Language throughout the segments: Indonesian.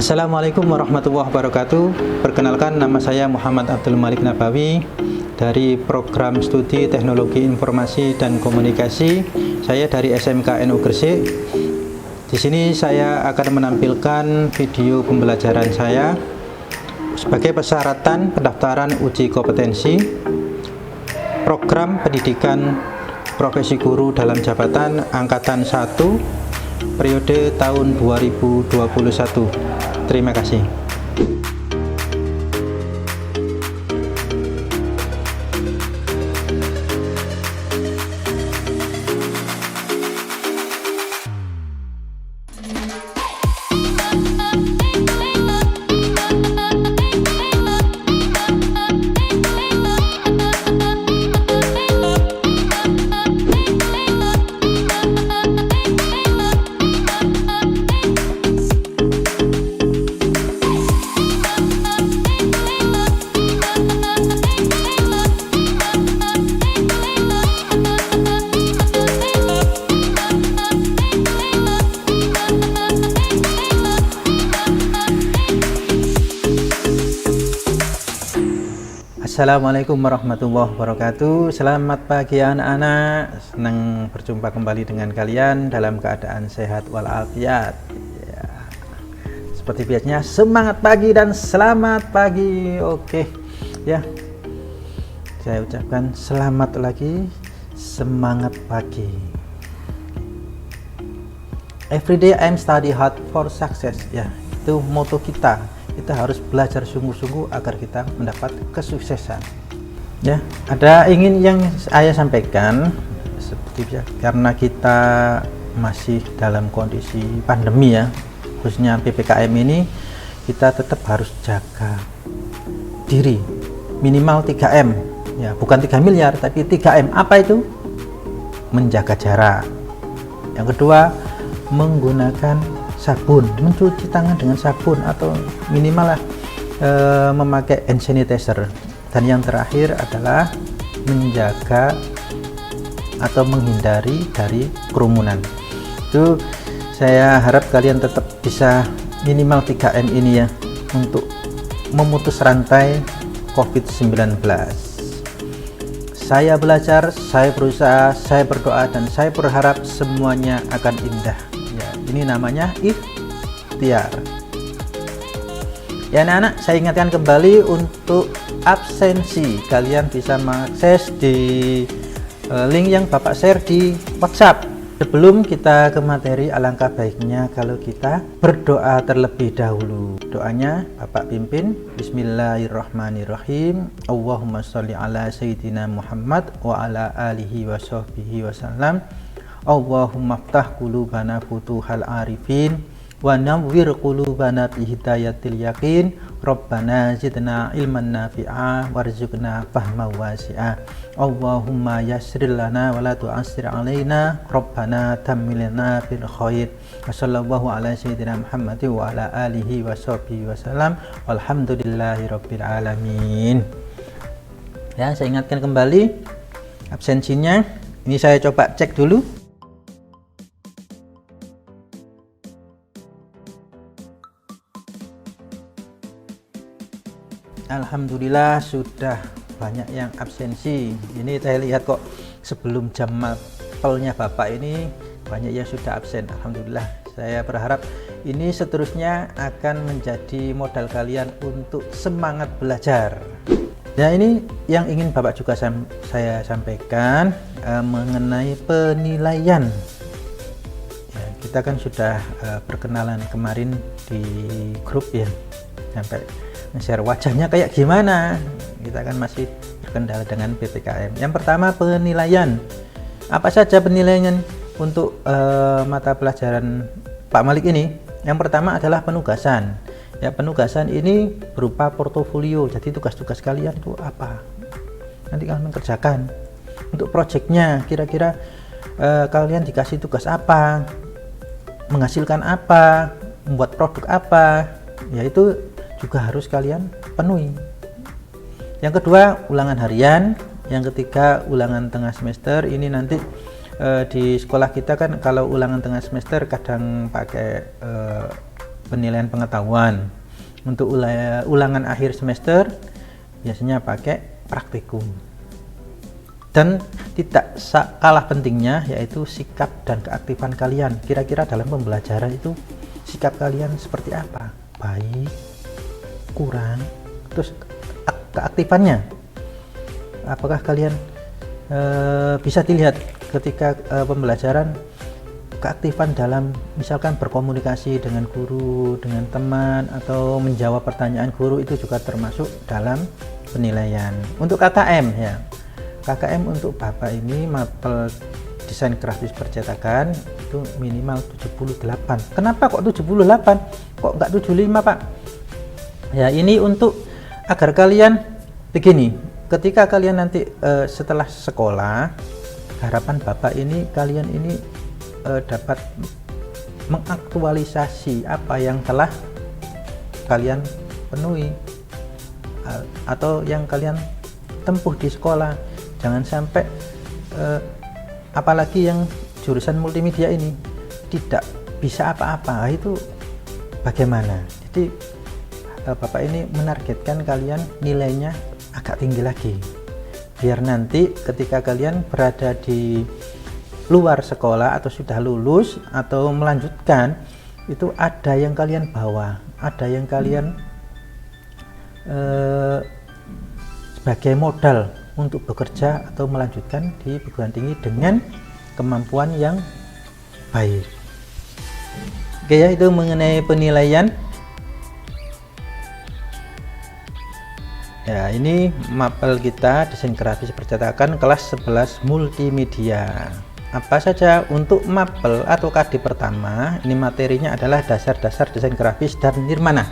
Assalamualaikum warahmatullahi wabarakatuh. Perkenalkan, nama saya Muhammad Abdul Malik Nabawi dari Program Studi Teknologi Informasi dan Komunikasi. Saya dari SMK NU Gresik. Di sini saya akan menampilkan video pembelajaran saya sebagai persyaratan pendaftaran uji kompetensi Program Pendidikan Profesi Guru dalam Jabatan Angkatan 1 periode tahun 2021. Terima kasih. Assalamualaikum warahmatullahi wabarakatuh. Selamat pagi anak-anak. Senang berjumpa kembali dengan kalian dalam keadaan sehat walafiat ya. Seperti biasanya, semangat pagi dan selamat pagi. Oke ya, saya ucapkan selamat lagi, semangat pagi. Every day I'm study hard for success ya, itu moto kita. Kita harus belajar sungguh-sungguh agar kita mendapat kesuksesan ya. Ada ingin yang saya sampaikan seperti biasa, karena kita masih dalam kondisi pandemi ya, khususnya PPKM ini, kita tetap harus jaga diri minimal 3M ya, bukan 3 miliar tapi 3M. Apa itu? Menjaga jarak. Yang kedua, menggunakan sabun, mencuci tangan dengan sabun atau minimal lah memakai hand sanitizer. Dan yang terakhir adalah menjaga atau menghindari dari kerumunan. Itu saya harap kalian tetap bisa minimal 3M ini ya, untuk memutus rantai COVID-19. Saya belajar, saya berusaha, saya berdoa, dan saya berharap semuanya akan indah. Ini namanya ikhtiar ya anak-anak. Saya ingatkan kembali untuk absensi, kalian bisa mengakses di link yang Bapak share di WhatsApp. Sebelum kita ke materi, alangkah baiknya kalau kita berdoa terlebih dahulu. Doanya Bapak pimpin. Bismillahirrahmanirrahim. Allahumma sholli ala sayyidina Muhammad wa ala alihi wa sahbihi wasallam. Allahumma ftah qulubana futuhal arifin wa nawwir qulubana bi hidayatil yaqin. Rabbana zidna ilman nafi'a warzuqna fahma wasi'a. Allahumma yassir lana wa la tu'assir alaina. Rabbana tammilna bil khair. Wa sallallahu ala sayyidina Muhammad wa ala alihi wa sahbihi wasallam. Walhamdulillahi rabbil alamin. Ya, saya ingatkan kembali absensinya. Ini saya coba cek dulu. Alhamdulillah sudah banyak yang absensi. Ini saya lihat kok sebelum jam mapelnya Bapak ini banyak yang sudah absen. Alhamdulillah, saya berharap ini seterusnya akan menjadi modal kalian untuk semangat belajar. Ya, ini yang ingin Bapak juga saya sampaikan mengenai penilaian ya, kita kan sudah perkenalan kemarin di grup ya, sampai share wajahnya kayak gimana. Kita kan masih terkendala dengan PPKM. Yang pertama, penilaian. Apa saja penilaian untuk mata pelajaran Pak Malik ini? Yang pertama adalah penugasan. Ya, penugasan ini berupa portofolio. Jadi tugas-tugas kalian itu apa? Nanti kalian mengerjakan. Untuk proyeknya, kira-kira kalian dikasih tugas apa? Menghasilkan apa? Membuat produk apa? Ya, itu juga harus kalian penuhi. Yang kedua, ulangan harian. Yang ketiga, ulangan tengah semester. Ini nanti di sekolah kita kan kalau ulangan tengah semester kadang pakai penilaian pengetahuan. Untuk ulangan akhir semester biasanya pakai praktikum. Dan tidak kalah pentingnya yaitu sikap dan keaktifan kalian. Kira-kira dalam pembelajaran itu sikap kalian seperti apa? Baik, kurang, terus keaktifannya. Apakah kalian bisa dilihat ketika pembelajaran, keaktifan dalam misalkan berkomunikasi dengan guru, dengan teman, atau menjawab pertanyaan guru, itu juga termasuk dalam penilaian. Untuk KKM ya, KKM untuk Bapak ini mapel desain grafis percetakan itu minimal 78. Kenapa kok 78? Kok nggak 75, Pak? Ya, ini untuk agar kalian begini, ketika kalian nanti setelah sekolah, harapan Bapak ini kalian ini dapat mengaktualisasi apa yang telah kalian penuhi atau yang kalian tempuh di sekolah. Jangan sampai apalagi yang jurusan multimedia ini tidak bisa apa-apa, itu bagaimana? Jadi Bapak ini menargetkan kalian nilainya agak tinggi lagi, biar nanti ketika kalian berada di luar sekolah atau sudah lulus atau melanjutkan, itu ada yang kalian bawa, ada yang kalian sebagai modal untuk bekerja atau melanjutkan di perguruan tinggi dengan kemampuan yang baik. Oke ya, itu mengenai penilaian. Ya, ini mapel kita desain grafis percetakan kelas 11 multimedia. Apa saja untuk mapel atau KD pertama, ini materinya adalah dasar-dasar desain grafis dan nirmana.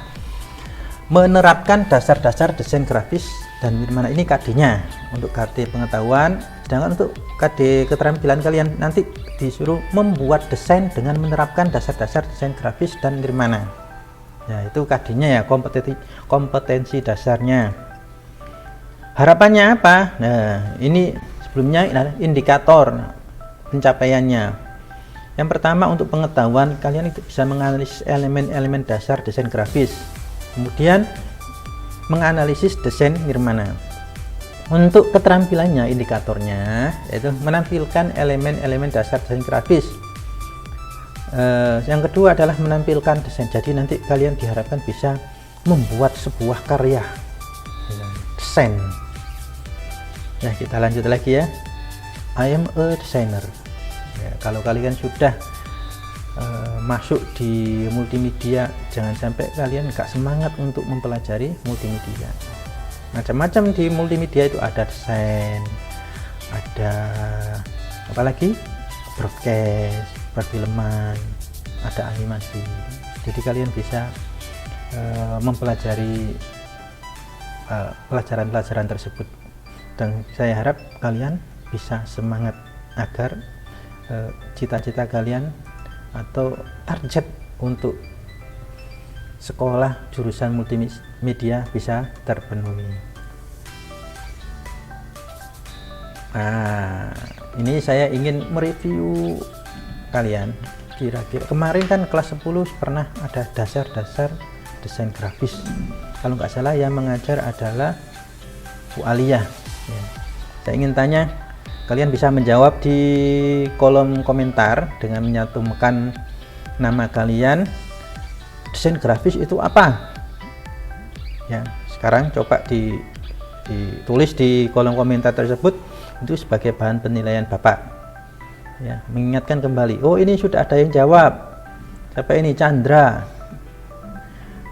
Menerapkan dasar-dasar desain grafis dan nirmana, ini KD-nya untuk KD pengetahuan. Sedangkan untuk KD keterampilan kalian nanti disuruh membuat desain dengan menerapkan dasar-dasar desain grafis dan nirmana. Ya, itu KD-nya ya, kompetensi dasarnya. Harapannya apa? Nah, ini sebelumnya indikator pencapaiannya. Yang pertama, untuk pengetahuan kalian itu bisa menganalisis elemen-elemen dasar desain grafis, kemudian menganalisis desain nirmana. Untuk keterampilannya, indikatornya yaitu menampilkan elemen-elemen dasar desain grafis. Yang kedua adalah menampilkan desain. Jadi nanti kalian diharapkan bisa membuat sebuah karya desain. Nah, kita lanjut lagi ya. I am a designer. Ya, kalau kalian sudah masuk di multimedia, jangan sampai kalian nggak semangat untuk mempelajari multimedia. Macam-macam di multimedia itu ada desain, ada apalagi broadcast, perfilman, ada animasi. Jadi kalian bisa mempelajari pelajaran-pelajaran tersebut, dan saya harap kalian bisa semangat agar cita-cita kalian atau target untuk sekolah jurusan multimedia bisa terpenuhi. Nah, ini saya ingin mereview kalian. Kira-kira kemarin kan kelas 10 pernah ada dasar-dasar desain grafis. Kalau nggak salah yang mengajar adalah Bu Aliyah. Ya. Saya ingin tanya, kalian bisa menjawab di kolom komentar dengan menyantumkan nama kalian. Desain grafis itu apa? Ya, sekarang coba ditulis di kolom komentar tersebut, itu sebagai bahan penilaian Bapak. Ya, mengingatkan kembali. Oh, ini sudah ada yang jawab. Siapa ini? Chandra.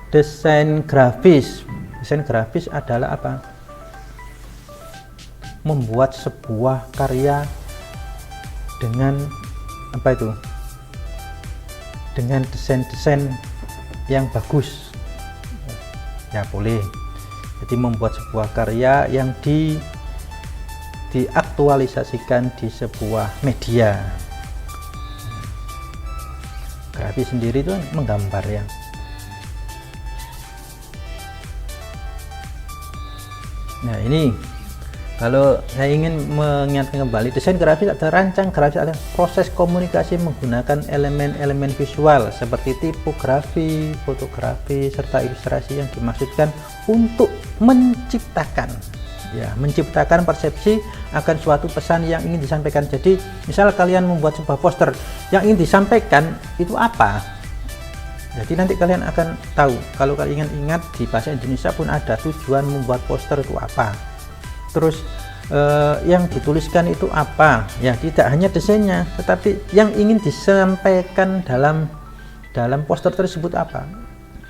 Desain grafis. Desain grafis adalah apa? Membuat sebuah karya dengan apa itu? Dengan desain-desain yang bagus. Ya, boleh. Jadi membuat sebuah karya yang diaktualisasikan di sebuah media. Grafis sendiri itu menggambar ya. Nah, ini Kalau saya ingin mengingatkan kembali, desain grafis ada rancang grafis, ada proses komunikasi menggunakan elemen-elemen visual seperti tipografi, fotografi, serta ilustrasi yang dimaksudkan untuk menciptakan persepsi akan suatu pesan yang ingin disampaikan. Jadi misal kalian membuat sebuah poster, yang ingin disampaikan itu apa, jadi nanti kalian akan tahu. Kalau kalian ingat, di bahasa Indonesia pun ada tujuan membuat poster itu apa, terus yang dituliskan itu apa, ya tidak hanya desainnya tetapi yang ingin disampaikan dalam poster tersebut apa.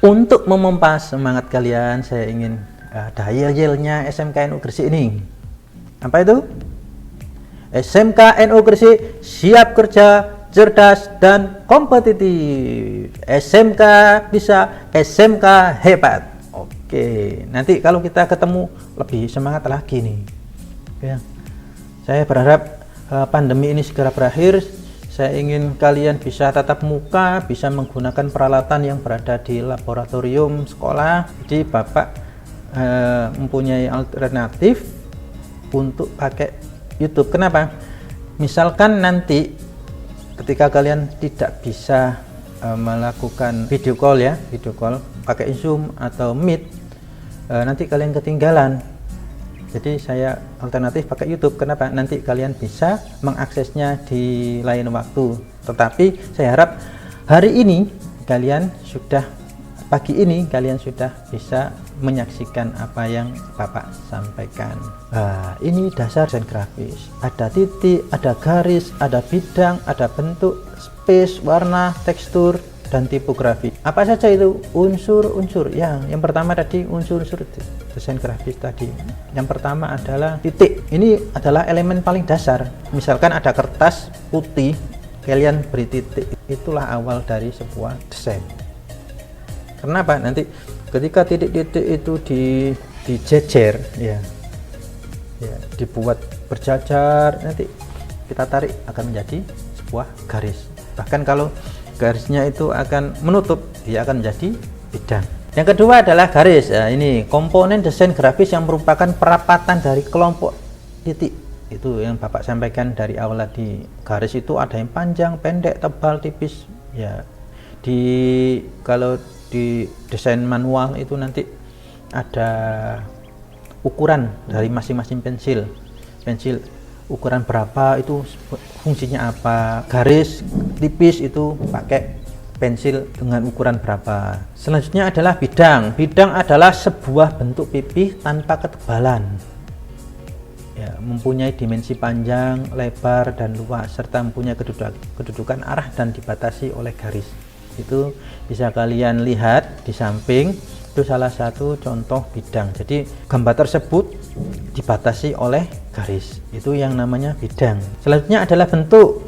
Untuk memompa semangat kalian, saya ingin ada yel-yelnya SMK NU Gresik ini. Apa itu? SMK NU Gresik siap kerja, cerdas dan kompetitif. SMK bisa, SMK hebat. Oke, nanti kalau kita ketemu lebih semangat lagi nih. Ya, saya berharap pandemi ini segera berakhir. Saya ingin kalian bisa tatap muka, bisa menggunakan peralatan yang berada di laboratorium sekolah. Jadi Bapak mempunyai alternatif untuk pakai YouTube. Kenapa? Misalkan nanti ketika kalian tidak bisa melakukan video call pakai Zoom atau Meet, nanti kalian ketinggalan. Jadi saya alternatif pakai YouTube. Kenapa? Nanti kalian bisa mengaksesnya di lain waktu. Tetapi saya harap pagi ini kalian sudah bisa menyaksikan apa yang Bapak sampaikan. Ini dasar desain grafis. Ada titik, ada garis, ada bidang, ada bentuk, space, warna, tekstur, dan tipografi. Apa saja itu unsur-unsur? Yang pertama tadi unsur-unsur desain grafis tadi. Yang pertama adalah titik. Ini adalah elemen paling dasar. Misalkan ada kertas putih, kalian beri titik. Itulah awal dari sebuah desain. Kenapa? Nanti ketika titik-titik itu dijejer, dibuat berjajar, nanti kita tarik akan menjadi sebuah garis. Bahkan kalau garisnya itu akan menutup, dia akan menjadi bidang. Yang kedua adalah garis. Ini komponen desain grafis yang merupakan perapatan dari kelompok titik. Itu yang Bapak sampaikan dari awal tadi. Garis itu ada yang panjang, pendek, tebal, tipis. Ya, kalau di desain manual itu nanti ada ukuran dari masing-masing pensil ukuran berapa, itu fungsinya apa. Garis tipis itu pakai pensil dengan ukuran berapa. Selanjutnya adalah bidang. Bidang adalah sebuah bentuk pipih tanpa ketebalan, mempunyai dimensi panjang, lebar, dan luas, serta mempunyai kedudukan arah dan dibatasi oleh garis. Itu bisa kalian lihat di samping, itu salah satu contoh bidang. Jadi gambar tersebut dibatasi oleh garis, itu yang namanya bidang. Selanjutnya adalah bentuk.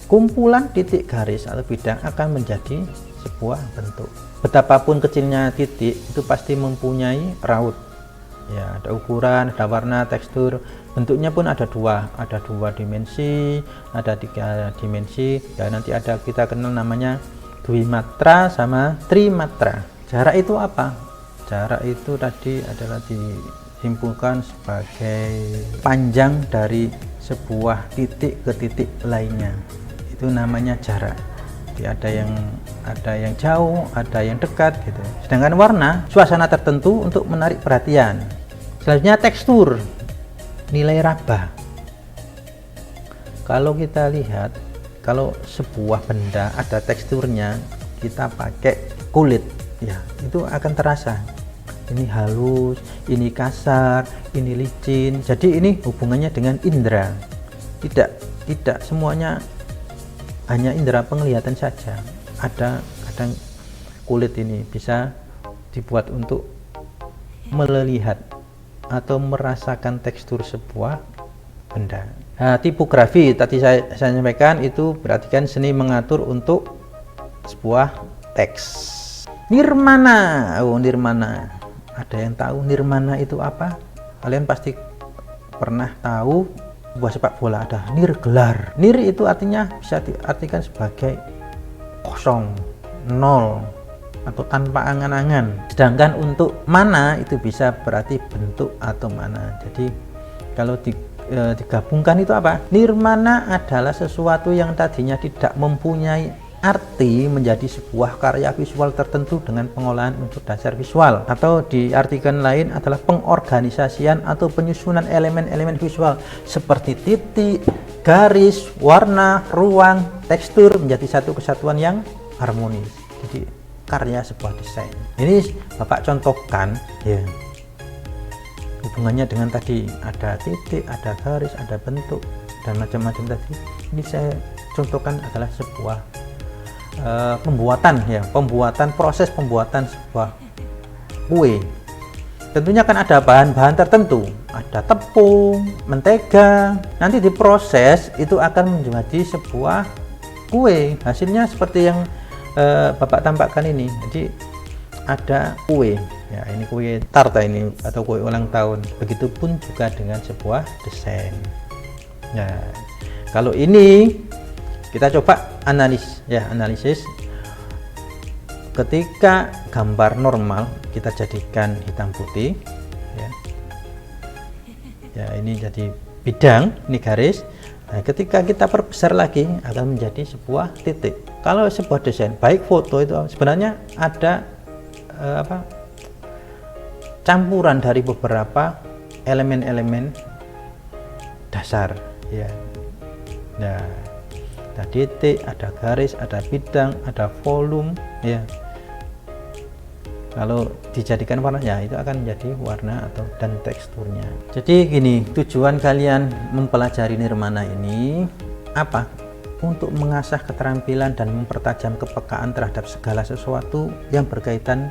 Kumpulan titik garis atau bidang akan menjadi sebuah bentuk. Betapapun kecilnya titik, itu pasti mempunyai raut. Ada ukuran, ada warna, tekstur. Bentuknya pun ada dua dimensi, ada 3 dimensi. Nanti ada kita kenal namanya dwimatra sama trimatra. Jarak itu apa? Jarak itu tadi adalah disimpulkan sebagai panjang dari sebuah titik ke titik lainnya. Itu namanya jarak. Jadi ada yang jauh, ada yang dekat gitu. Sedangkan warna, suasana tertentu untuk menarik perhatian. Selanjutnya tekstur, nilai raba. Kalau kita lihat, kalau sebuah benda ada teksturnya, kita pakai kulit, itu akan terasa. Ini halus, ini kasar, ini licin. Jadi ini hubungannya dengan indera. Tidak semuanya hanya indera penglihatan saja. Ada kadang kulit ini bisa dibuat untuk melihat atau merasakan tekstur sebuah benda. Tipografi tadi saya sampaikan, itu berarti kan seni mengatur untuk sebuah teks. Nirmana. Nirmana. Ada yang tahu nirmana itu apa? Kalian pasti pernah tahu sebuah sepak bola ada nirgelar. Nir itu artinya bisa diartikan sebagai kosong, nol. atau tanpa angan-angan. Sedangkan untuk mana itu bisa berarti bentuk atau mana. Jadi kalau digabungkan itu apa? Nirmana adalah sesuatu yang tadinya tidak mempunyai arti menjadi sebuah karya visual tertentu dengan pengolahan unsur dasar visual, atau diartikan lain adalah pengorganisasian atau penyusunan elemen-elemen visual seperti titik, garis, warna, ruang, tekstur menjadi satu kesatuan yang harmonis. Jadi karya sebuah desain. Ini Bapak contohkan ya, hubungannya dengan tadi ada titik, ada garis, ada bentuk dan macam-macam tadi. Ini saya contohkan adalah sebuah pembuatan proses pembuatan sebuah kue. Tentunya kan ada bahan-bahan tertentu, ada tepung, mentega. Nanti diproses itu akan menjadi sebuah kue. Hasilnya seperti yang Bapak tampakkan ini. Jadi ada kue. Ya, ini kue tarta ini atau kue ulang tahun. Begitupun juga dengan sebuah desain. Nah, kalau ini kita coba analisis. Ketika gambar normal kita jadikan hitam putih ya, ini jadi bidang, ini garis. Nah, ketika kita perbesar lagi akan menjadi sebuah titik. Kalau sebuah desain baik foto itu sebenarnya ada campuran dari beberapa elemen-elemen dasar ya. Nah, ada titik, ada garis, ada bidang, ada volume ya. Kalau dijadikan warnanya itu akan menjadi warna atau dan teksturnya. Jadi gini, tujuan kalian mempelajari nirmana ini apa? Untuk mengasah keterampilan dan mempertajam kepekaan terhadap segala sesuatu yang berkaitan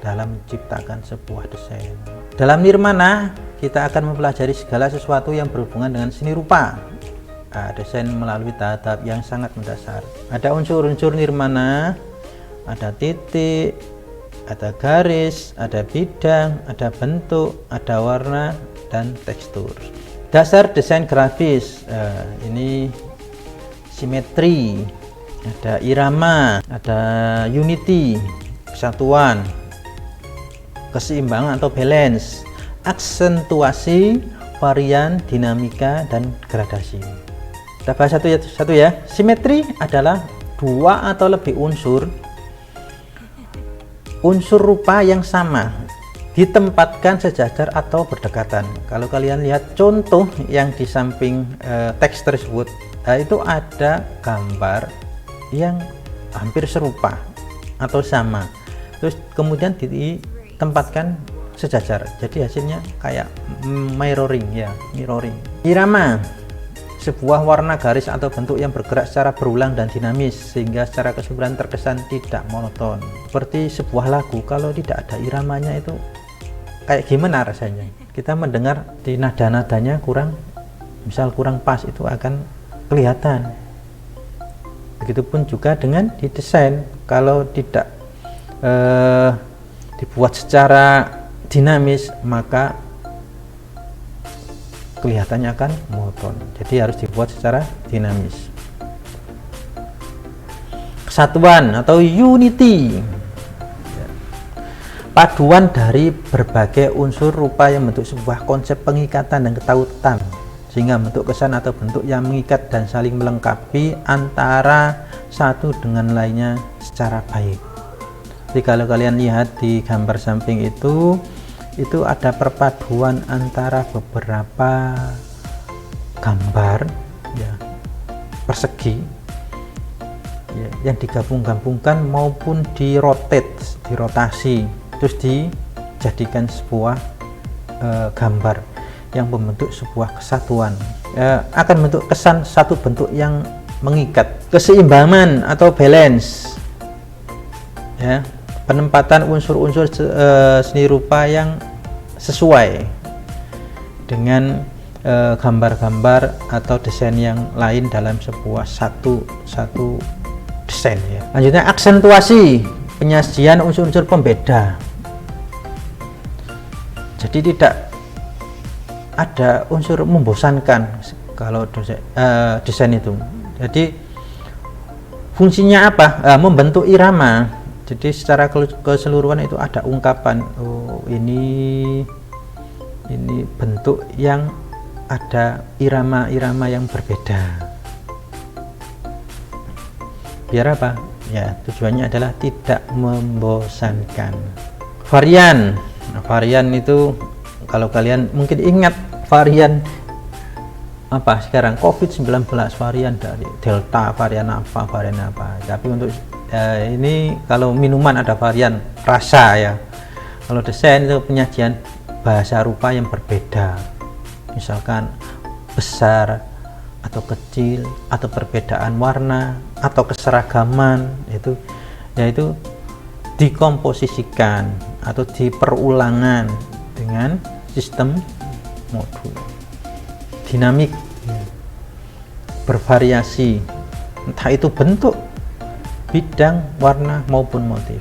dalam menciptakan sebuah desain. Dalam nirmana kita akan mempelajari segala sesuatu yang berhubungan dengan seni rupa. Desain melalui tahap yang sangat mendasar. Ada unsur-unsur nirmana, ada titik, ada garis, ada bidang, ada bentuk, ada warna dan tekstur. Dasar desain grafis, ini simetri, ada irama, ada unity, kesatuan, keseimbangan atau balance, aksentuasi, varian, dinamika dan gradasi. Kita bahas satu ya. Simetri adalah dua atau lebih unsur rupa yang sama ditempatkan sejajar atau berdekatan. Kalau kalian lihat contoh yang di samping teks tersebut, itu ada gambar yang hampir serupa atau sama, terus kemudian ditempatkan sejajar, jadi hasilnya kayak mirroring. Irama, sebuah warna garis atau bentuk yang bergerak secara berulang dan dinamis sehingga secara keseluruhan terkesan tidak monoton. Seperti sebuah lagu, kalau tidak ada iramanya itu kayak gimana rasanya? Kita mendengar di nada-nadanya kurang pas, itu akan kelihatan. Begitupun juga dengan di desain, kalau tidak dibuat secara dinamis maka kelihatannya akan monoton. Jadi harus dibuat secara dinamis. Kesatuan atau unity, paduan dari berbagai unsur rupa yang membentuk sebuah konsep pengikatan dan ketautan sehingga bentuk kesan atau bentuk yang mengikat dan saling melengkapi antara satu dengan lainnya secara baik. Jadi kalau kalian lihat di gambar samping itu ada perpaduan antara beberapa gambar ya, persegi ya, yang digabung-gabungkan maupun dirotasi terus dijadikan sebuah gambar yang membentuk sebuah kesatuan, akan membentuk kesan satu bentuk yang mengikat. Keseimbangan atau balance ya, penempatan unsur-unsur seni rupa yang sesuai dengan gambar-gambar atau desain yang lain dalam sebuah satu desain ya. Lanjutnya aksentuasi, penyajian unsur-unsur pembeda. Jadi tidak ada unsur membosankan kalau desain itu. Jadi fungsinya apa? Membentuk irama Jadi secara keseluruhan itu ada ungkapan, oh ini bentuk yang ada irama-irama yang berbeda. Biar apa? Ya, tujuannya adalah tidak membosankan. Varian. Nah, varian itu kalau kalian mungkin ingat varian apa sekarang COVID-19, varian dari Delta, varian apa. Tapi untuk ini kalau minuman ada varian rasa ya. Kalau desain itu penyajian bahasa rupa yang berbeda, misalkan besar atau kecil, atau perbedaan warna atau keseragaman, yaitu dikomposisikan atau diperulangan dengan sistem modul dinamik, bervariasi, entah itu bentuk, bidang, warna maupun motif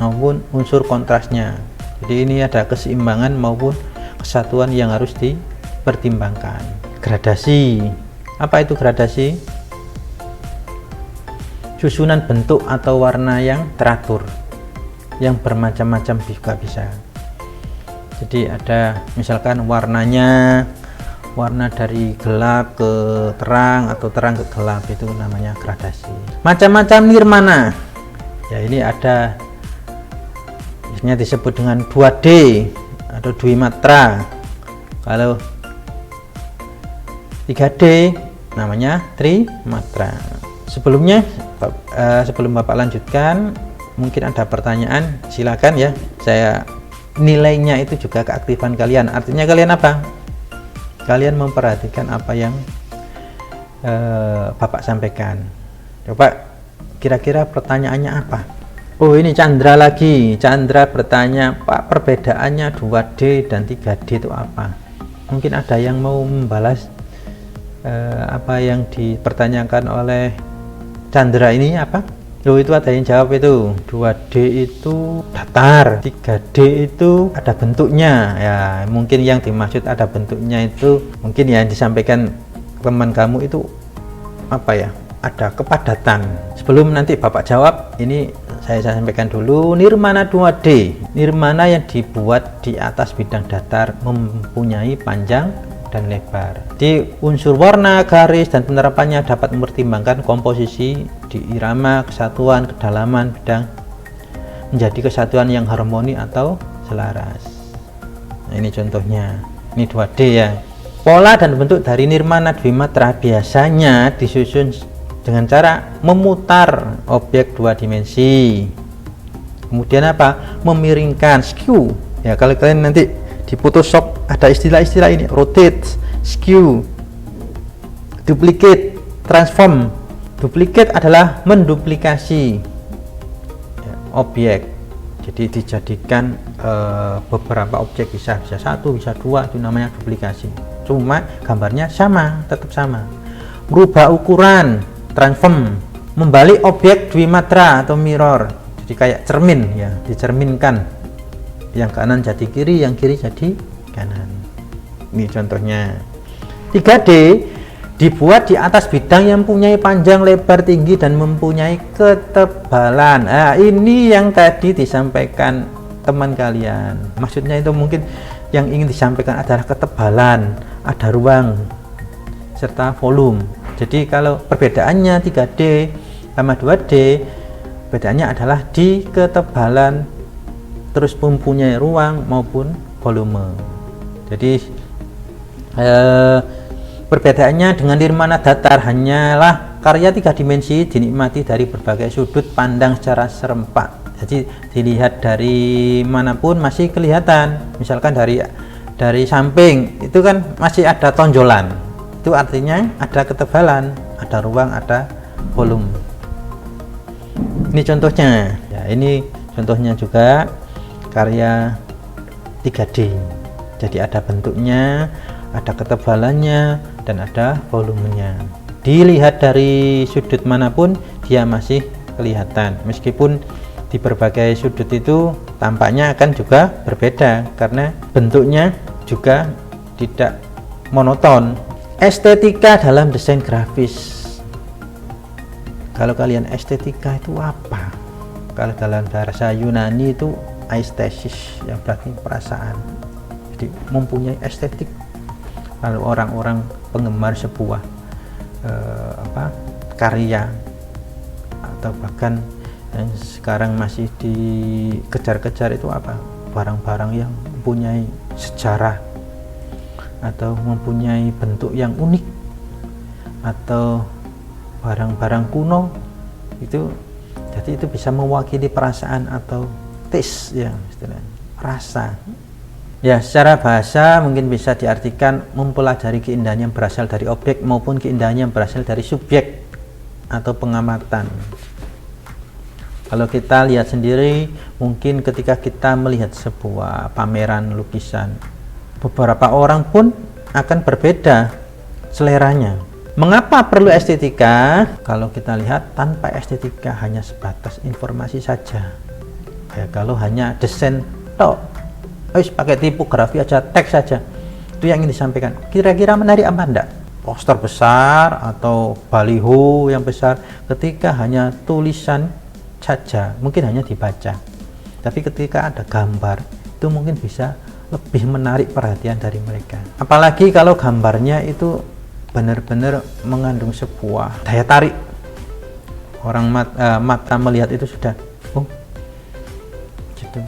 maupun unsur kontrasnya. Jadi ini ada keseimbangan maupun kesatuan yang harus dipertimbangkan. Gradasi. Apa itu gradasi? Susunan bentuk atau warna yang teratur, yang bermacam-macam juga bisa. Jadi ada misalkan warnanya warna dari gelap ke terang atau terang ke gelap, itu namanya gradasi. Macam-macam nirmana. Ya, ini ada biasanya disebut dengan 2D atau Dwimatra. Kalau 3D namanya Trimatra. Sebelum Bapak lanjutkan, mungkin ada pertanyaan, silakan ya. Saya nilainya itu juga keaktifan kalian. Artinya kalian apa? Kalian memperhatikan apa yang Bapak sampaikan. Coba kira-kira pertanyaannya apa? Oh, ini Chandra lagi. Chandra bertanya, Pak, perbedaannya 2D dan 3D itu apa? Mungkin ada yang mau membalas apa yang dipertanyakan oleh Chandra ini apa? Loh, itu ada yang jawab itu 2D itu datar, 3D itu ada bentuknya. Ya, mungkin yang dimaksud ada bentuknya itu mungkin yang disampaikan teman kamu itu apa ya? Ada kepadatan. Sebelum nanti Bapak jawab, ini saya sampaikan dulu, nirmana 2D, nirmana yang dibuat di atas bidang datar, mempunyai panjang dan lebar. Di unsur warna, garis, dan penerapannya dapat mempertimbangkan komposisi di irama, kesatuan, kedalaman bidang menjadi kesatuan yang harmoni atau selaras. Nah, ini contohnya, ini 2D ya. Pola dan bentuk dari nirmana Dwimatra biasanya disusun dengan cara memutar objek 2 dimensi. Kemudian apa? Memiringkan, skew. Ya, kalau kalian nanti di Photoshop ada istilah-istilah ini, rotate, skew, duplicate, transform. Duplicate adalah menduplikasi objek. Jadi dijadikan beberapa objek, bisa 1, bisa 2, itu namanya duplikasi. Cuma gambarnya sama, tetap sama. Merubah ukuran, transform, membalik objek Dwimatra atau mirror. Jadi kayak cermin ya, dicerminkan. Yang kanan jadi kiri, yang kiri jadi kanan. Ini contohnya. 3D dibuat di atas bidang yang mempunyai panjang, lebar, tinggi, dan mempunyai ketebalan. Nah, ini yang tadi disampaikan teman kalian. Maksudnya itu mungkin yang ingin disampaikan adalah ketebalan, ada ruang, serta volume. Jadi kalau perbedaannya 3D sama 2D, bedanya adalah di ketebalan, terus mempunyai ruang maupun volume. Jadi perbedaannya dengan nirmana datar hanyalah karya 3 dimensi dinikmati dari berbagai sudut pandang secara serempak. Jadi dilihat dari manapun masih kelihatan. Misalkan dari samping itu kan masih ada tonjolan. Itu artinya ada ketebalan, ada ruang, ada volume. Ini contohnya. Ya, ini contohnya juga karya 3D. Jadi ada bentuknya, ada ketebalannya, dan ada volumenya. Dilihat dari sudut manapun dia masih kelihatan, meskipun di berbagai sudut itu tampaknya akan juga berbeda karena bentuknya juga tidak monoton. Estetika dalam desain grafis. Kalau kalian estetika itu apa? Kalau dalam bahasa Yunani itu aesthesis, yang berarti perasaan. Jadi mempunyai estetik. Kalau orang-orang penggemar sebuah karya, atau bahkan yang sekarang masih dikejar-kejar itu apa? Barang-barang yang mempunyai sejarah atau mempunyai bentuk yang unik, atau barang-barang kuno itu. Jadi itu bisa mewakili perasaan atau taste, ya istilahnya, rasa. Ya, secara bahasa mungkin bisa diartikan mempelajari keindahan yang berasal dari objek maupun keindahan yang berasal dari subjek atau pengamatan. Kalau kita lihat sendiri, mungkin ketika kita melihat sebuah pameran lukisan, beberapa orang pun akan berbeda seleranya. Mengapa perlu estetika? Kalau kita lihat, tanpa estetika hanya sebatas informasi saja. Ya, kalau hanya desain tok, pakai tipografi aja, teks saja, itu yang ingin disampaikan. Kira-kira menarik apa enggak? Poster besar atau baliho yang besar, ketika hanya tulisan saja mungkin hanya dibaca, tapi ketika ada gambar itu mungkin bisa lebih menarik perhatian dari mereka. Apalagi kalau gambarnya itu benar-benar mengandung sebuah daya tarik, orang mata melihat itu sudah gitu.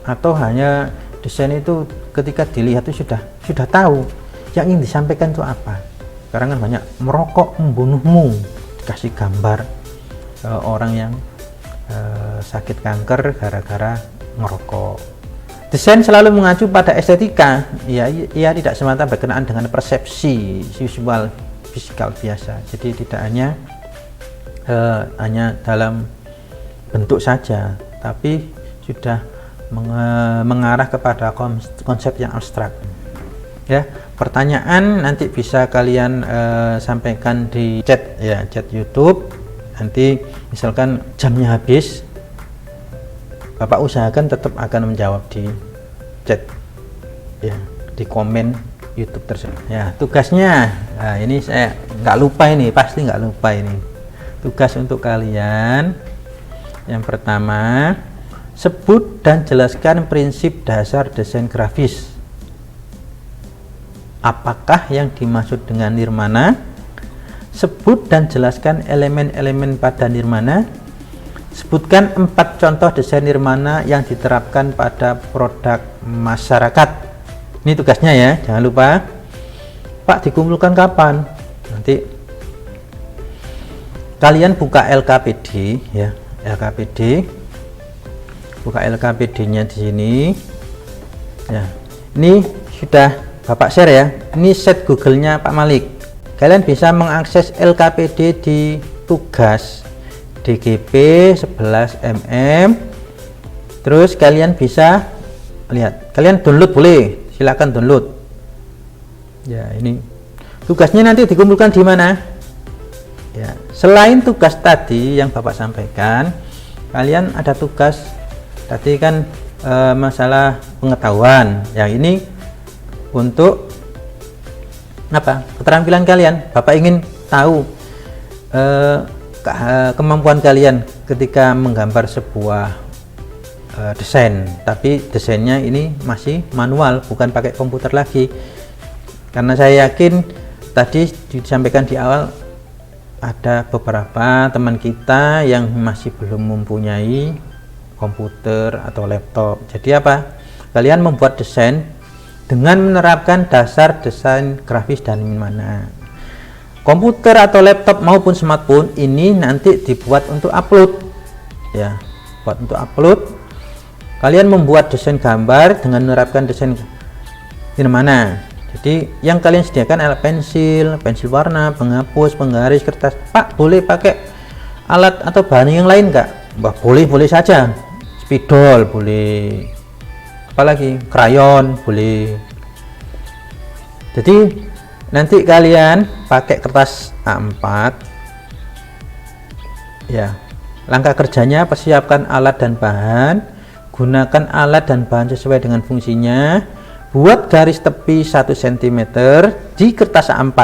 Atau hanya desain itu ketika dilihat itu sudah tahu yang ingin disampaikan itu apa. Sekarang kan banyak merokok membunuhmu, dikasih gambar orang yang sakit kanker gara-gara merokok. Desain selalu mengacu pada estetika, ya, ia tidak semata berkenaan dengan persepsi visual fisikal biasa. Jadi tidak hanya dalam bentuk saja, tapi sudah mengarah kepada konsep yang abstrak. Ya, pertanyaan nanti bisa kalian sampaikan di chat, ya, chat YouTube. Nanti misalkan jamnya habis, Bapak usahakan tetap akan menjawab di chat, ya, di komen YouTube tersebut. Ya, tugasnya, nah ini saya nggak lupa, ini pasti nggak lupa ini. Tugas untuk kalian yang pertama, sebut dan jelaskan prinsip dasar desain grafis. Apakah yang dimaksud dengan nirmana? Sebut dan jelaskan elemen-elemen pada nirmana. Sebutkan 4 contoh desain nirmana yang diterapkan pada produk masyarakat. Ini tugasnya ya, jangan lupa. Pak, dikumpulkan kapan? Nanti kalian buka LKPD, ya, LKPD. Buka LKPD-nya di sini. Ya, ini sudah Bapak share ya. Ini set Google-nya Pak Malik. Kalian bisa mengakses LKPD di tugas DGP 11 mm. Terus kalian bisa lihat, kalian download boleh, silakan download. Ya, ini tugasnya nanti dikumpulkan di mana? Ya, selain tugas tadi yang Bapak sampaikan, kalian ada tugas tadi kan masalah pengetahuan. Yang ini untuk apa? Keterampilan kalian. Bapak ingin tahu kemampuan kalian ketika menggambar sebuah desain, tapi desainnya ini masih manual, bukan pakai komputer lagi. Karena saya yakin tadi disampaikan di awal, ada beberapa teman kita yang masih belum mempunyai komputer atau laptop. Jadi apa? Kalian membuat desain dengan menerapkan dasar desain grafis dan nirmana. Komputer atau laptop maupun smartphone ini nanti dibuat untuk upload, ya, buat untuk upload. Kalian membuat desain gambar dengan menerapkan desain nirmana. Jadi yang kalian sediakan adalah pensil warna, penghapus, penggaris, kertas. Pak, boleh pakai alat atau bahan yang lain nggak? Bah, boleh saja. Spidol boleh, apalagi krayon boleh. Jadi nanti kalian pakai kertas A4, ya. Langkah kerjanya, persiapkan alat dan bahan, gunakan alat dan bahan sesuai dengan fungsinya, buat garis tepi 1 cm di kertas A4,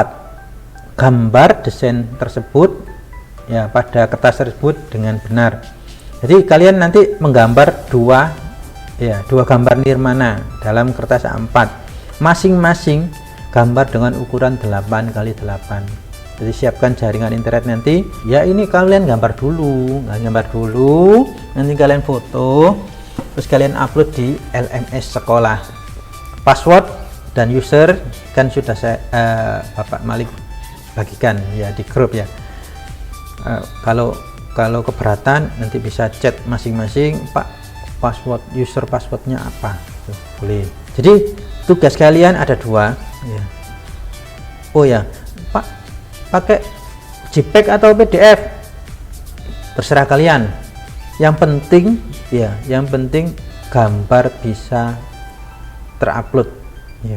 gambar desain tersebut, ya, pada kertas tersebut dengan benar. Jadi kalian nanti menggambar dua gambar nirmana dalam kertas A4, masing-masing gambar dengan ukuran 8x8. Jadi siapkan jaringan internet nanti ya, ini kalian gambar dulu, nanti kalian foto, terus kalian upload di LMS sekolah. Password dan user kan sudah saya Bapak Malik bagikan ya di grup ya. Kalau keberatan nanti bisa chat masing-masing, Pak, passwordnya apa. Tuh, boleh. Jadi tugas kalian ada 2 ya. Oh ya Pak, pakai JPEG atau PDF terserah kalian, yang penting gambar bisa terupload ya.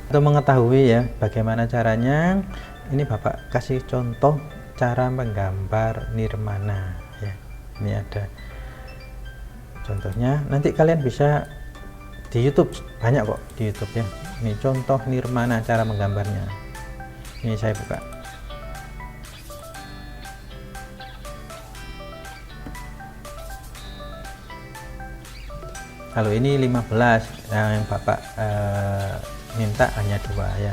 Untuk mengetahui ya bagaimana caranya, ini Bapak kasih contoh cara menggambar nirmana ya. Ini ada contohnya, nanti kalian bisa di YouTube, banyak kok di YouTube ya. Ini contoh nirmana cara menggambarnya. Ini saya buka. Kalau ini 15, yang Bapak minta hanya 2 ya.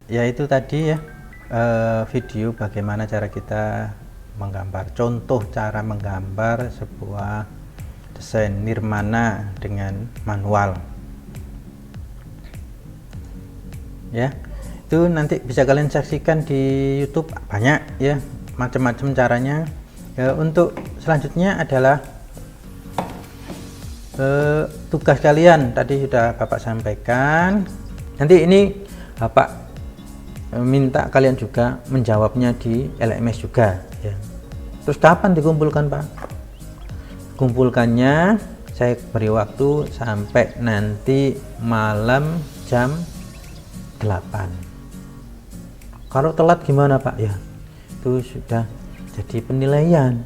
Ya itu tadi ya video bagaimana cara kita menggambar, contoh cara menggambar sebuah desain nirmana dengan manual ya. Itu nanti bisa kalian saksikan di YouTube, banyak ya macam-macam caranya ya. Untuk selanjutnya adalah tugas kalian tadi sudah Bapak sampaikan. Nanti ini Bapak minta kalian juga menjawabnya di LMS juga ya. Terus kapan dikumpulkan Pak? Kumpulkannya saya beri waktu sampai nanti malam jam 8. Kalau telat gimana Pak? Ya itu sudah jadi penilaian,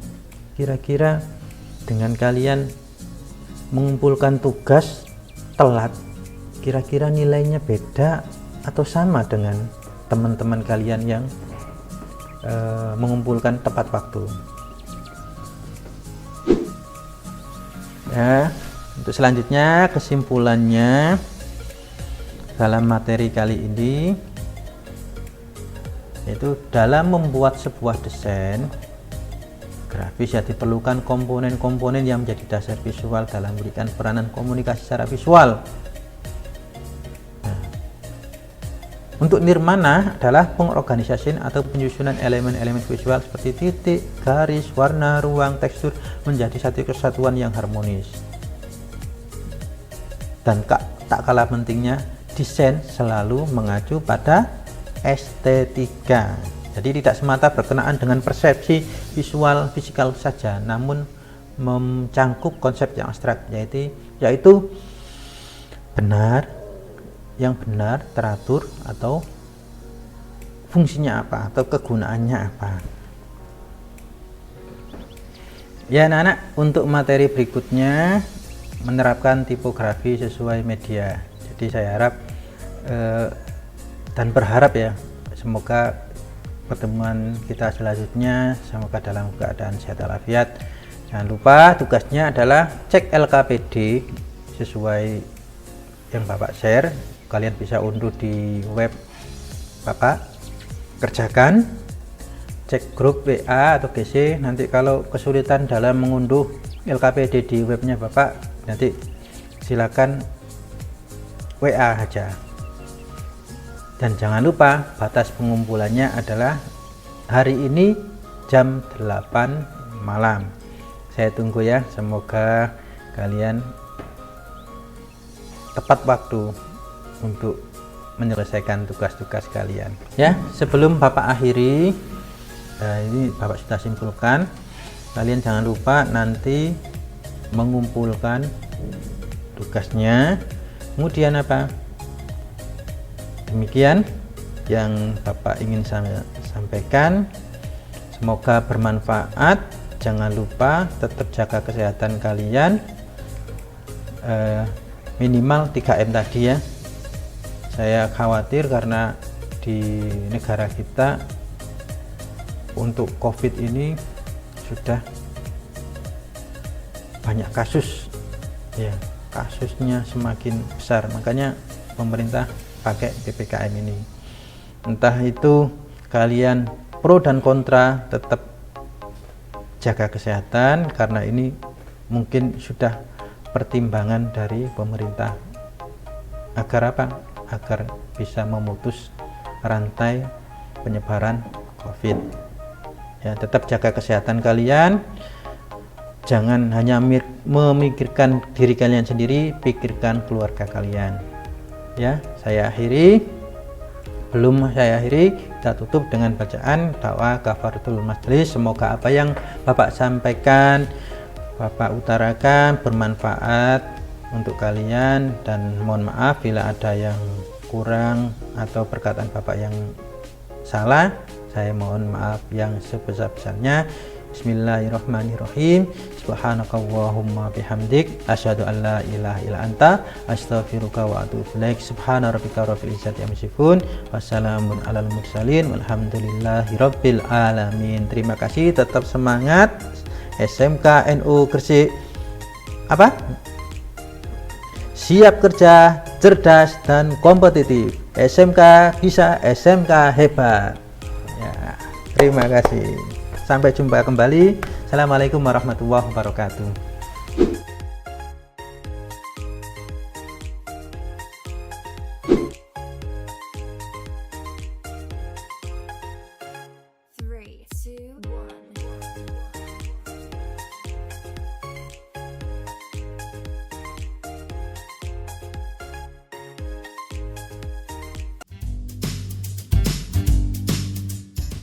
kira-kira dengan kalian mengumpulkan tugas telat, kira-kira nilainya beda atau sama dengan teman-teman kalian yang mengumpulkan tepat waktu. Ya, untuk selanjutnya kesimpulannya dalam materi kali ini, yaitu dalam membuat sebuah desain grafis ya diperlukan komponen-komponen yang menjadi dasar visual dalam memberikan peranan komunikasi secara visual. Nah, untuk nirmana adalah pengorganisasian atau penyusunan elemen-elemen visual seperti titik, garis, warna, ruang, tekstur menjadi satu kesatuan yang harmonis. Dan tak kalah pentingnya, desain selalu mengacu pada estetika. Jadi tidak semata berkenaan dengan persepsi visual fisikal saja, namun mencangkup konsep yang abstrak, yaitu benar, yang benar, teratur, atau fungsinya apa, atau kegunaannya apa. Ya anak-anak, untuk materi berikutnya menerapkan tipografi sesuai media. Jadi saya harap dan berharap ya, semoga pertemuan kita selanjutnya semoga dalam keadaan sehat walafiat. Jangan lupa tugasnya adalah cek LKPD sesuai yang Bapak share. Kalian bisa unduh di web Bapak, kerjakan, cek grup WA atau GC. Nanti kalau kesulitan dalam mengunduh LKPD di webnya Bapak, nanti silakan WA aja. Dan jangan lupa batas pengumpulannya adalah hari ini jam 8 malam. Saya tunggu ya, semoga kalian tepat waktu untuk menyelesaikan tugas-tugas kalian. Ya, sebelum Bapak akhiri, ini Bapak sudah simpulkan. Kalian jangan lupa nanti mengumpulkan tugasnya. Kemudian apa? Demikian yang Bapak ingin sampaikan, semoga bermanfaat. Jangan lupa tetap jaga kesehatan kalian, minimal 3M tadi ya. Saya khawatir karena di negara kita untuk COVID ini sudah banyak kasus ya, kasusnya semakin besar, makanya pemerintah pakai PPKM ini. Entah itu kalian pro dan kontra, tetap jaga kesehatan karena ini mungkin sudah pertimbangan dari pemerintah agar apa? Agar bisa memutus rantai penyebaran COVID. Ya, tetap jaga kesehatan kalian. Jangan hanya memikirkan diri kalian sendiri, pikirkan keluarga kalian. Ya, saya akhiri. Belum saya akhiri, kita tutup dengan bacaan doa kafaratul majlis. Semoga apa yang Bapak sampaikan, Bapak utarakan bermanfaat untuk kalian, dan mohon maaf bila ada yang kurang atau perkataan Bapak yang salah. Saya mohon maaf yang sebesar-besarnya. Bismillahirrahmanirrahim. Subhanakallahumma bihamdik, asyhadu an la ilaha illa anta, astaghfiruka wa atubu ilaik. Subhana rabbika rabbil izzati amma yasifun, wassalamun alal mursalin, walhamdulillahi rabbil alamin. Terima kasih, tetap semangat. SMK NU Gresik apa? Siap kerja, cerdas dan kompetitif. SMK bisa, SMK hebat. Ya, terima kasih. Sampai jumpa kembali. Assalamualaikum warahmatullahi wabarakatuh.